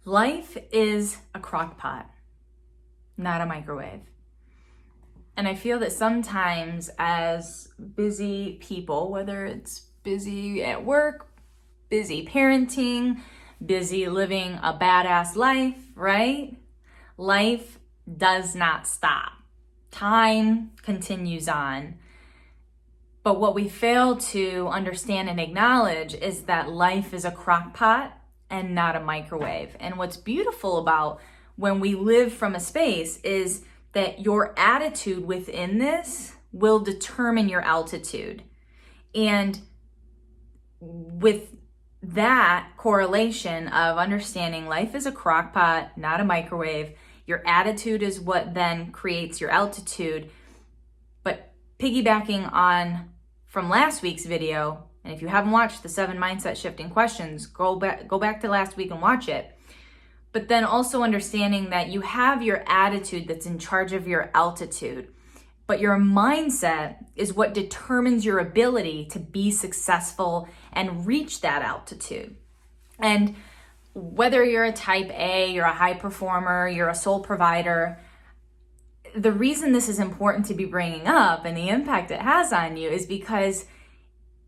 Life is a crock pot, not a microwave. And I feel that sometimes as busy people, whether it's busy at work, busy parenting, busy living a badass life, right? Life does not stop. Time continues on. But what we fail to understand and acknowledge is that life is a crock pot and not a microwave. And what's beautiful about when we live from a space is that your attitude within this will determine your altitude. And with that correlation of understanding life is a crock pot, not a microwave, your attitude is what then creates your altitude. But piggybacking on from last week's video, and if you haven't watched the 7 mindset shifting questions, go back to last week and watch it. But then also understanding that you have your attitude that's in charge of your altitude, but your mindset is what determines your ability to be successful and reach that altitude. And whether you're a type A, you're a high performer, you're a sole provider, the reason this is important to be bringing up and the impact it has on you is because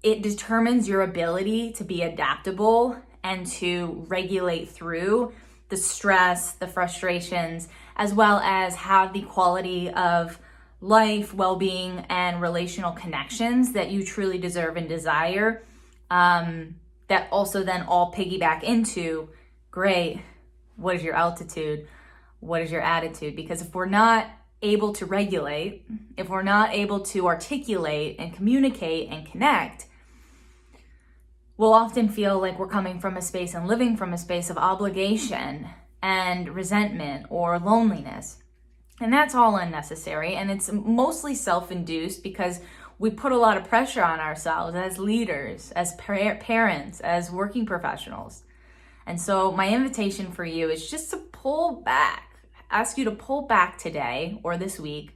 it determines your ability to be adaptable and to regulate through the stress, the frustrations, as well as have the quality of life, well-being, and relational connections that you truly deserve and desire, that also then all piggyback into, great, what is your altitude? What is your attitude? Because if we're not able to regulate, if we're not able to articulate and communicate and connect, we'll often feel like we're coming from a space and living from a space of obligation and resentment or loneliness. And that's all unnecessary. And it's mostly self-induced because we put a lot of pressure on ourselves as leaders, as parents, as working professionals. And so my invitation for you is just to pull back, ask you to pull back today or this week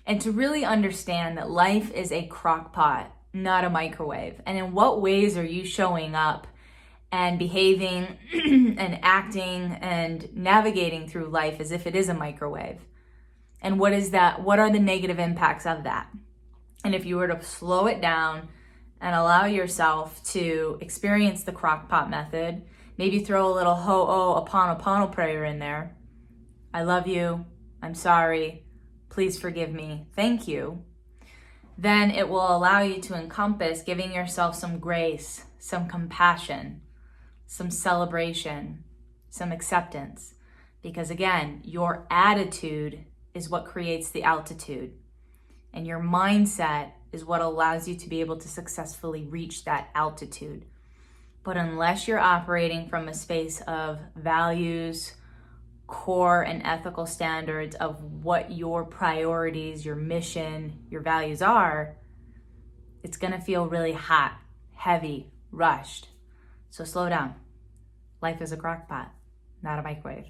and to really understand that life is a crock pot, not a microwave. And in what ways are you showing up and behaving and acting and navigating through life as if it is a microwave? And what is that? What are the negative impacts of that? And if you were to slow it down and allow yourself to experience the crock pot method, maybe throw a little ho'oponopono prayer in there. I love you. I'm sorry. Please forgive me. Thank you. Then it will allow you to encompass giving yourself some grace, some compassion, some celebration, some acceptance. Because again, your attitude is what creates the altitude. And your mindset is what allows you to be able to successfully reach that altitude. But unless you're operating from a space of values, core and ethical standards of what your priorities, your mission, your values are, it's gonna feel really hot, heavy, rushed. So slow down. Life is a crock pot, not a microwave.